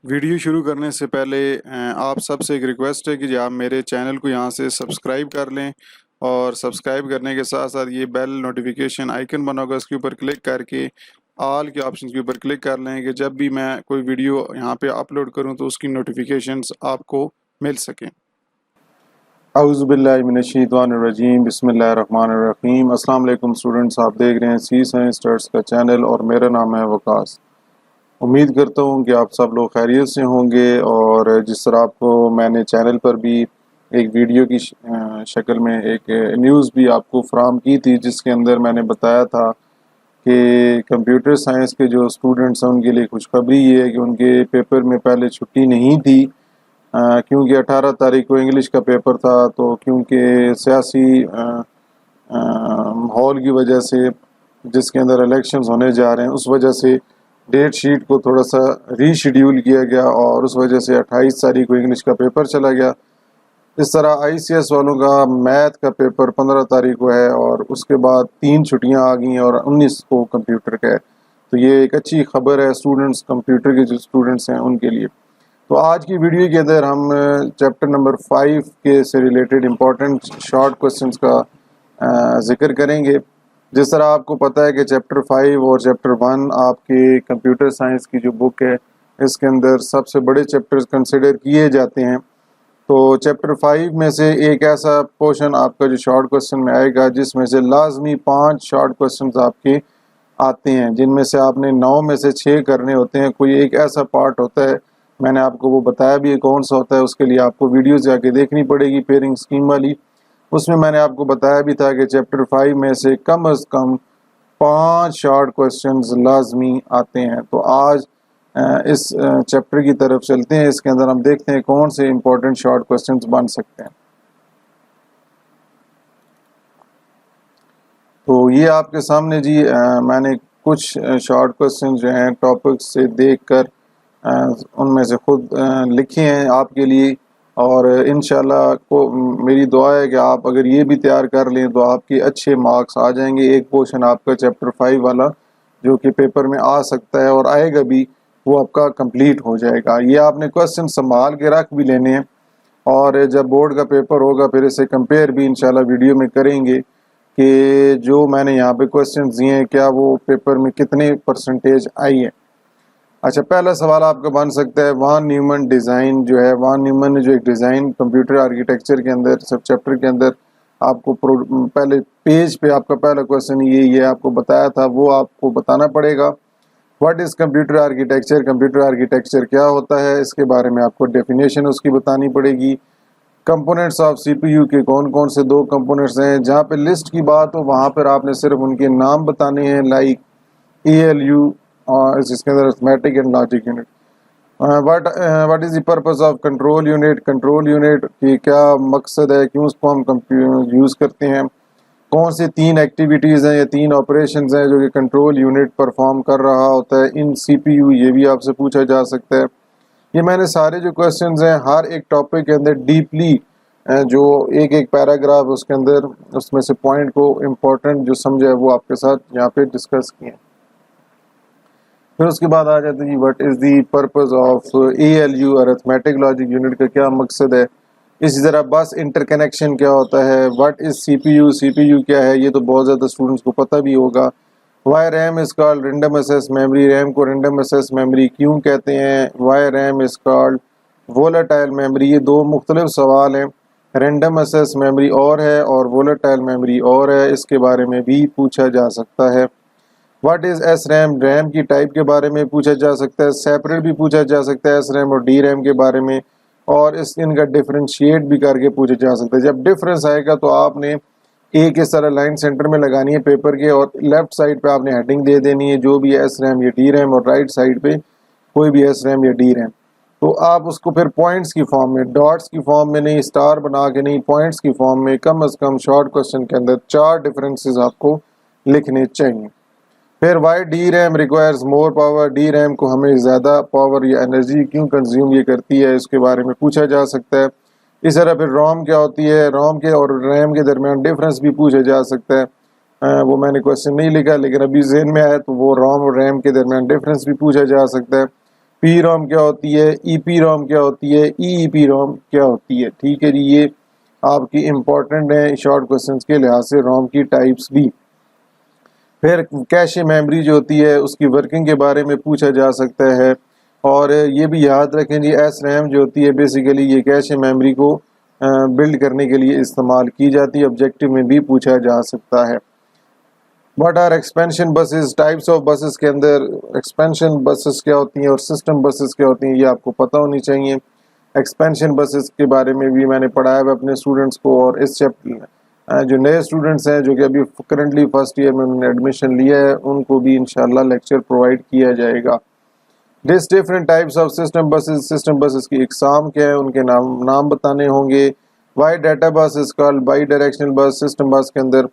Video شروع کرنے سے پہلے آپ سب سے ایک ریکویسٹ ہے کہ آپ میرے چینل کو یہاں سے سبسکرائب کر لیں، اور سبسکرائب کرنے کے ساتھ ساتھ یہ بیل نوٹیفیکیشن آئیکن بنا ہوگا، اس کے اوپر کلک کر کے آل کے آپشنز کے اوپر کلک کر لیں کہ جب بھی میں کوئی ویڈیو یہاں پہ اپلوڈ کروں تو اس کی نوٹیفیکیشنز آپ کو مل سکیں۔ اعوذ باللہ من الشیطان الرجیم، بسم اللہ الرحمن الرحیم۔ السلام علیکم اسٹوڈنٹس، آپ دیکھ رہے ہیں سی سائنس اسٹارٹس کا چینل اور میرا نام ہے وقاص۔ امید کرتا ہوں کہ آپ سب لوگ خیریت سے ہوں گے، اور جس طرح آپ کو میں نے چینل پر بھی ایک ویڈیو کی شکل میں ایک نیوز بھی آپ کو فراہم کی تھی، جس کے اندر میں نے بتایا تھا کہ کمپیوٹر سائنس کے جو اسٹوڈنٹس ہیں ان کے لیے خوشخبری یہ ہے کہ ان کے پیپر میں پہلے چھٹی نہیں تھی، کیونکہ 18 تاریخ کو انگلش کا پیپر تھا، تو کیونکہ سیاسی ماحول کی وجہ سے جس کے اندر الیکشنز ہونے جا رہے ہیں، اس وجہ سے ڈیٹ شیٹ کو تھوڑا سا ری شیڈیول کیا گیا، اور اس وجہ سے 28 تاریخ کو انگلش کا پیپر چلا گیا۔ اس طرح آئی سی ایس والوں کا میتھ کا پیپر 15 تاریخ کو ہے، اور اس کے بعد 3 چھٹیاں آ گئی ہیں، اور 19 کو کمپیوٹر کا ہے۔ تو یہ ایک اچھی خبر ہے اسٹوڈنٹس، کمپیوٹر کے جو اسٹوڈنٹس ہیں ان کے لیے۔ تو آج کی ویڈیو کے اندر ہم چیپٹر نمبر 5 کے سے ریلیٹڈ امپورٹنٹ شارٹ کوسچنز کا ذکر کریں گے۔ جس طرح آپ کو پتہ ہے کہ چیپٹر 5 اور چیپٹر 1 آپ کے کمپیوٹر سائنس کی جو بک ہے، اس کے اندر سب سے بڑے چیپٹرز کنسیڈر کیے جاتے ہیں۔ تو چیپٹر 5 میں سے ایک ایسا پورشن آپ کا جو شارٹ کوسچن میں آئے گا، جس میں سے لازمی 5 شارٹ کوسچنز آپ کے آتے ہیں، جن میں سے آپ نے 9 میں سے 6 کرنے ہوتے ہیں۔ کوئی ایک ایسا پارٹ ہوتا ہے، میں نے آپ کو وہ بتایا بھی ہے کون سا ہوتا ہے، اس کے لیے آپ کو ویڈیوز جا کے دیکھنی پڑے گی پیئرنگ اسکیم والی۔ اس میں نے آپ کو بتایا بھی تھا کہ چیپٹر 5 میں سے کم از کم 5 شارٹ کوسچنز لازمی آتے ہیں۔ تو آج اس چیپٹر کی طرف چلتے ہیں، اس کے اندر ہم دیکھتے ہیں کون سے امپورٹنٹ شارٹ کوسچنز بن سکتے ہیں۔ تو یہ آپ کے سامنے جی میں نے کچھ شارٹ کوسچن جو ہیں ٹاپک سے دیکھ کر ان میں سے خود لکھے ہیں آپ کے لیے، اور انشاءاللہ کو میری دعا ہے کہ آپ اگر یہ بھی تیار کر لیں تو آپ کے اچھے مارکس آ جائیں گے۔ ایک پورشن آپ کا چیپٹر 5 والا جو کہ پیپر میں آ سکتا ہے اور آئے گا بھی، وہ آپ کا کمپلیٹ ہو جائے گا۔ یہ آپ نے کوسچن سنبھال کے رکھ بھی لینے ہیں، اور جب بورڈ کا پیپر ہوگا پھر اسے کمپیئر بھی انشاءاللہ ویڈیو میں کریں گے کہ جو میں نے یہاں پہ کوسچنز دیے ہیں کیا وہ پیپر میں کتنے پرسنٹیج آئی ہے۔ اچھا، پہلا سوال آپ کا بن سکتا ہے وان نیومن ڈیزائن جو ہے، وان نیومن نے جو ایک ڈیزائن کمپیوٹر آرکیٹیکچر کے اندر سب چیپٹر کے اندر آپ کو پہلے پیج پہ آپ کا پہلا کوسچن یہ آپ کو بتایا تھا، وہ آپ کو بتانا پڑے گا۔ What is computer architecture? Computer architecture کیا ہوتا ہے، اس کے بارے میں آپ کو ڈیفینیشن اس کی بتانی پڑے گی۔ Components of C P U کے کون کون سے 2 کمپوننٹس ہیں، جہاں پہ لسٹ کی بات ہو وہاں پر آپ نے صرف ان کے نام بتانے ہیں، لائک اے ایل یو، اس کے اندر arithmetic and logic unit. What is the purpose of control unit? Control unit کی کیا مقصد ہے، کیوں اس کو ہم یوز کرتے ہیں؟ کون سے 3 ایکٹیویٹیز ہیں یا 3 آپریشنز ہیں جو کہ کنٹرول یونٹ پرفارم کر رہا ہوتا ہے ان سی پی یو؟ یہ بھی آپ سے پوچھا جا سکتا ہے۔ یہ میں نے سارے جو کوسچنز ہیں ہر ایک ٹاپک کے اندر ڈیپلی جو ایک پیراگراف اس کے اندر اس میں سے پوائنٹ کو امپورٹنٹ جو سمجھا ہے وہ آپ کے ساتھ یہاں پہ ڈسکس کیے ہیں۔ پھر اس کے بعد آ جاتے ہیں جی what is the purpose of A L U, arithmetic logic unit کا کیا مقصد ہے؟ اسی طرح بس انٹر کنیکشن کیا ہوتا ہے؟ What is C P U? C P U کیا ہے؟ یہ تو بہت زیادہ اسٹوڈنٹس کو پتہ بھی ہوگا۔ Why RAM is called random access memory? RAM کو رینڈم ایکسیس میموری کیوں کہتے ہیں؟ Why RAM is called volatile memory? یہ 2 مختلف سوال ہیں، رینڈم ایکسیس میموری اور ہے اور وولٹائل میموری اور ہے، اس کے بارے میں بھی پوچھا جا سکتا ہے۔ What is S RAM? RAM کی ٹائپ کے بارے میں پوچھا جا سکتا ہے، سیپریٹ بھی پوچھا جا سکتا ہے ایس ریم اور ڈی ریم کے بارے میں، اور ان کا ڈفرینشیٹ بھی کر کے پوچھا جا سکتا ہے۔ جب ڈفرینس آئے گا تو آپ نے ایک اس طرح لائن سینٹر میں لگانی ہے پیپر کے، اور لیفٹ سائڈ پہ آپ نے ہیڈنگ دے دینی ہے جو بھی ایس ریم یا ڈی ریم، اور رائٹ سائڈ پہ کوئی بھی ایس ریم یا ڈی ریم۔ تو آپ اس کو پھر پوائنٹس کی فارم میں، ڈاٹس کی فارم میں نہیں، اسٹار بنا کے نہیں، پوائنٹس کی فارم میں کم از کم شارٹ کوسچن کے اندر 4 ڈفرینسز آپ کو لکھنے چاہیے۔ پھر why D RAM requires more power? D RAM کو ہمیں زیادہ پاور یا انرجی کیوں کنزیوم یہ کرتی ہے، اس کے بارے میں پوچھا جا سکتا ہے۔ اس طرح پھر روم کیا ہوتی ہے؟ روم کے اور ریم کے درمیان ڈفرینس بھی پوچھا جا سکتا ہے، وہ میں نے کویسچن نہیں لکھا لیکن ابھی ذہن میں آیا، تو وہ روم اور ریم کے درمیان ڈفرینس بھی پوچھا جا سکتا ہے۔ پی روم کیا ہوتی ہے، ای پی روم کیا ہوتی ہے، ای پی روم کیا ہوتی ہے. ٹھیک ہے جی، یہ آپ کی امپورٹنٹ ہے شارٹ کوسچنس کے لحاظ سے، روم کی ٹائپس بھی. پھر کیش میموری جو ہوتی ہے اس کی ورکنگ کے بارے میں پوچھا جا سکتا ہے. اور یہ بھی یاد رکھیں جی، ایس ریم جو ہوتی ہے بیسیکلی یہ کیش میموری کو بلڈ کرنے کے لیے استعمال کی جاتی ہے. آبجیکٹیو میں بھی پوچھا جا سکتا ہے. What are expansion buses, types of buses کے اندر ایکسپینشن بسز کیا ہوتی ہیں اور سسٹم بسز کیا ہوتی ہیں، یہ آپ کو پتہ ہونی چاہیے. ایکسپینشن بسز کے بارے میں بھی میں نے پڑھایا ہے اپنے اسٹوڈنٹس کو، اور اس چیپٹر جو نئے اسٹوڈنٹس ہیں جو کہ ابھی کرنٹلی فرسٹ ایئر میں انہوں نے ایڈمیشن لیا ہے ان کو بھی انشاءاللہ لیکچر پرووائڈ کیا جائے گا. Different types of system buses, system buses کی اقسام کیا ہے ان کے نام بتانے ہوں گے. Why data bus is called bidirectional bus, system bus کے اندر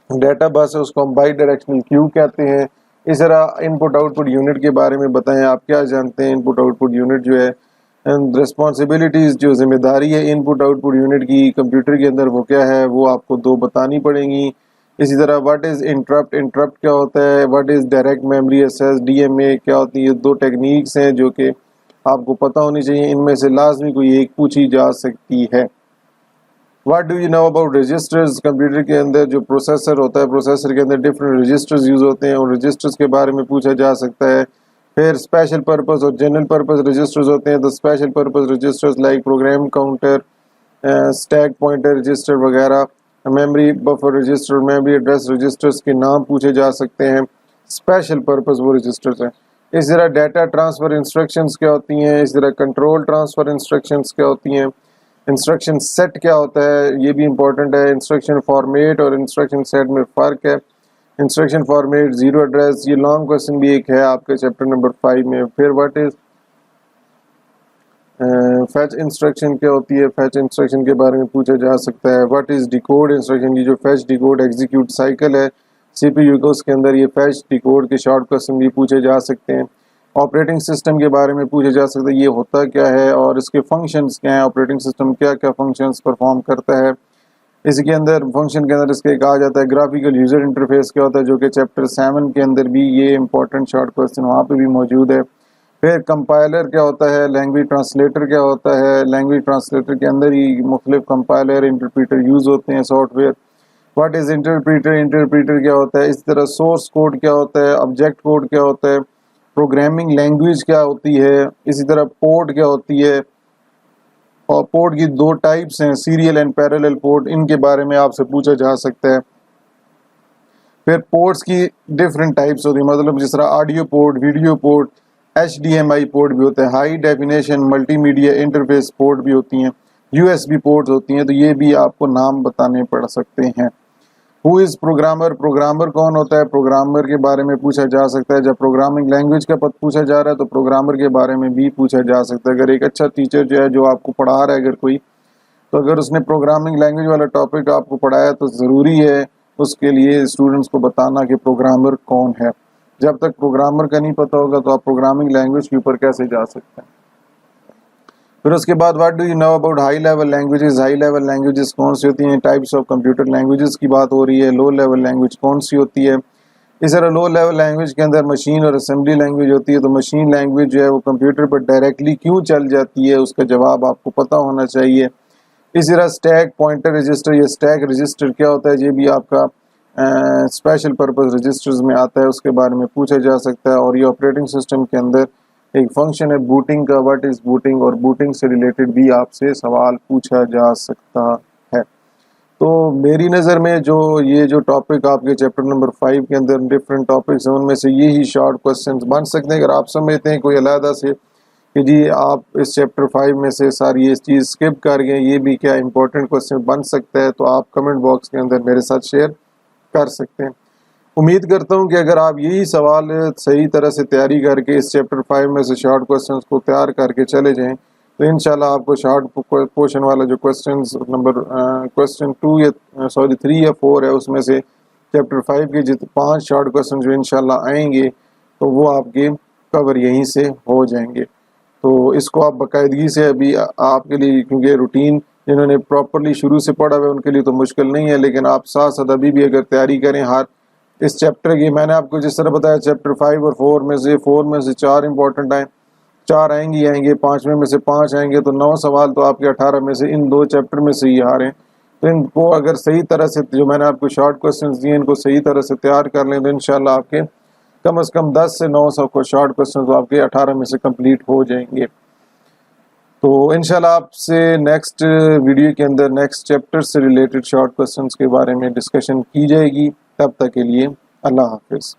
ڈیٹا بس ہے اس کو ہم بائی ڈائریکشنل کیوں کہتے ہیں. اس طرح ان پٹ آؤٹ پٹ یونٹ کے بارے میں بتائیں، آپ کیا جانتے ہیں ان پٹ آؤٹ پٹ یونٹ جو ہے، ریسپانسبلٹیز جو ذمہ داری ہے ان پٹ آؤٹ پٹ یونٹ کی کمپیوٹر کے اندر وہ کیا ہے، وہ آپ کو 2 بتانی پڑیں گی. اسی طرح واٹ از انٹرپٹ، انٹرپٹ کیا ہوتا ہے، what is direct memory access, D M A کیا ہوتی ہے. یہ 2 ٹیکنیکس ہیں جو کہ آپ کو پتہ ہونی چاہیے، ان میں سے لازمی کوئی ایک پوچھی جا سکتی ہے. What do you know about registers, computer کے اندر جو پروسیسر ہوتا ہے پروسیسر کے اندر ڈفرینٹ رجسٹرز یوز ہوتے ہیں، اور رجسٹرز کے بارے میں پوچھا جا سکتا ہے. پھر اسپیشل پرپز اور جنرل پرپز رجسٹرز ہوتے ہیں. تو special purpose registers like program counter, stack pointer register وغیرہ، memory buffer register, memory address registers کے نام پوچھے جا سکتے ہیں. اسپیشل پرپز وہ رجسٹرز ہیں. اس طرح ڈیٹا ٹرانسفر انسٹرکشنز کیا ہوتی ہیں، اس طرح کنٹرول ٹرانسفر انسٹرکشنز کیا ہوتی ہیں. انسٹرکشن سیٹ کیا ہوتا ہے، یہ بھی امپورٹنٹ ہے. انسٹرکشن فارمیٹ اور انسٹرکشن سیٹ میں فرق ہے. انسٹرکشن فارمیٹ، زیرو ایڈریس، یہ لانگ کوسچن بھی ایک ہے آپ کے چیپٹر نمبر 5 میں. پھر واٹ از فیچ انسٹرکشن کیا ہوتی ہے، فیچ انسٹرکشن کے بارے میں پوچھا جا سکتا ہے. واٹ از ڈیکوڈ انسٹرکشن، یہ جو فیچ ڈیکوڈ ایگزیکیوٹ سائیکل ہے سی پی یو کو، اس کے اندر یہ فیچ ڈیکوڈ کے شارٹ کوسچن بھی پوچھے جا سکتے ہیں. آپریٹنگ سسٹم کے بارے میں پوچھا جا سکتا ہے، یہ ہوتا کیا ہے اور اس کے فنکشنز کیا ہیں، آپریٹنگ سسٹم کیا کیا فنکشنز پرفارم کرتا ہے. اس کے اندر فنکشن کے اندر اس کے کہا جاتا ہے گرافیکل یوزر انٹرفیس کیا ہوتا ہے، جو کہ چیپٹر 7 کے اندر بھی یہ امپورٹنٹ شارٹ کوسچن وہاں پہ بھی موجود ہے. پھر کمپائلر کیا ہوتا ہے، لینگویج ٹرانسلیٹر کیا ہوتا ہے. لینگویج ٹرانسلیٹر کے اندر ہی مختلف کمپائلر انٹرپریٹر یوز ہوتے ہیں، soft where. What is interpreter, interpreter کیا ہوتا ہے. اس طرح سورس کوڈ کیا ہوتا ہے، آبجیکٹ کوڈ کیا ہوتا ہے، پروگرامنگ لینگویج کیا ہوتی ہے. اسی طرح پورٹ کیا ہوتی ہے، اور پورٹ کی 2 ٹائپس ہیں، سیریل اینڈ پیریلل پورٹ، ان کے بارے میں آپ سے پوچھا جا سکتا ہے. پھر پورٹس کی ڈفرینٹ ٹائپس ہوتی ہیں، مطلب جس طرح audio port, video port, H D M I port بھی ہوتا ہے، high definition multimedia interface port بھی ہوتی ہیں، یو ایس بی پورٹ ہوتی ہیں. تو یہ بھی آپ کو نام بتانے پڑ سکتے ہیں. ہو از پروگرامر، پروگرامر کون ہوتا ہے، پروگرامر کے بارے میں پوچھا جا سکتا ہے. جب پروگرامنگ لینگویج کا پوچھا جا رہا ہے تو پروگرامر کے بارے میں بھی پوچھا جا سکتا ہے. اگر ایک اچھا ٹیچر جو ہے جو آپ کو پڑھا رہا ہے اگر کوئی، تو اگر اس نے پروگرامنگ لینگویج والا ٹاپک آپ کو پڑھایا تو ضروری ہے اس کے لیے اسٹوڈنٹس کو بتانا کہ پروگرامر کون ہے. جب تک پروگرامر کا نہیں پتہ ہوگا تو آپ پروگرامنگ لینگویج کے اوپر کیسے جا سکتے ہیں. پھر اس کے بعد what do you know about high level languages, high level languages کون سی ہوتی ہیں. ٹائپس آف کمپیوٹر لینگویجز کی بات ہو رہی ہے. لو لیول لینگویج کون سی ہوتی ہے. اس طرح لو لیول لینگویج کے اندر مشین اور اسمبلی لینگویج ہوتی ہے. تو مشین لینگویج جو ہے وہ کمپیوٹر پر ڈائریکٹلی کیوں چل جاتی ہے، اس کا جواب آپ کو پتہ ہونا چاہیے. اسی طرح اسٹیک پوائنٹر رجسٹر یا اسٹیک رجسٹر کیا ہوتا ہے، یہ بھی آپ کا اسپیشل پرپز رجسٹرز میں آتا ہے، اس کے بارے میں پوچھا جا سکتا ہے. اور یہ آپریٹنگ سسٹم کے اندر ایک فنکشن ہے بوٹنگ کا، واٹ از بوٹنگ، اور بوٹنگ سے ریلیٹڈ بھی آپ سے سوال پوچھا جا سکتا ہے. تو میری نظر میں جو ٹاپک آپ کے چیپٹر نمبر 5 کے اندر ڈفرینٹ ٹاپکس ہیں، ان میں سے یہی شارٹ کوسچنز بن سکتے ہیں. اگر آپ سمجھتے ہیں کوئی علیحدہ سے کہ جی آپ اس چیپٹر 5 میں سے ساری یہ چیز اسکپ کر گئے، یہ بھی کیا امپورٹنٹ کوسچن بن سکتا ہے، تو آپ کمنٹ باکس کے اندر میرے ساتھ شیئر کر سکتے ہیں. امید کرتا ہوں کہ اگر آپ یہی سوال صحیح طرح سے تیاری کر کے اس چیپٹر 5 میں سے شارٹ کوسچنز کو تیار کر کے چلے جائیں تو انشاءاللہ آپ کو شارٹ پورشن والا جو کوسچنز نمبر کوسچن 3 یا 4 ہے، اس میں سے چیپٹر 5 کے 5 شارٹ کوسچن جو انشاءاللہ آئیں گے تو وہ آپ کے کور یہیں سے ہو جائیں گے. تو اس کو آپ باقاعدگی سے ابھی آپ کے لیے، کیونکہ روٹین جنہوں نے پراپرلی شروع سے پڑھا ہوا ہے ان کے لیے تو مشکل نہیں ہے، لیکن آپ ساتھ ساتھ ابھی بھی اگر تیاری کریں ہر اس چیپٹر کی، میں نے آپ کو جس طرح بتایا چیپٹر 5 اور 4 میں سے 4 میں سے 4 امپورٹنٹ ہیں، 4 آئیں گے آئیں گے، 5 میں سے 5 آئیں گے، تو 9 سوال تو آپ کے 18 میں سے ان 2 چیپٹر میں سے ہی آ رہے ہیں. تو ان کو اگر صحیح طرح سے، جو میں نے آپ کو شارٹ کوسچنز دیے، ان کو صحیح طرح سے تیار کر لیں تو انشاءاللہ آپ کے کم از کم 10 سے 900 کو شارٹ کوسچنز آپ کے 18 میں سے کمپلیٹ ہو جائیں گے. تو انشاءاللہ آپ سے نیکسٹ ویڈیو کے اندر نیکسٹ چیپٹر سے ریلیٹڈ شارٹ کوسچنز کے بارے میں ڈسکشن کی جائے گی. تب تک کے لیے اللہ حافظ.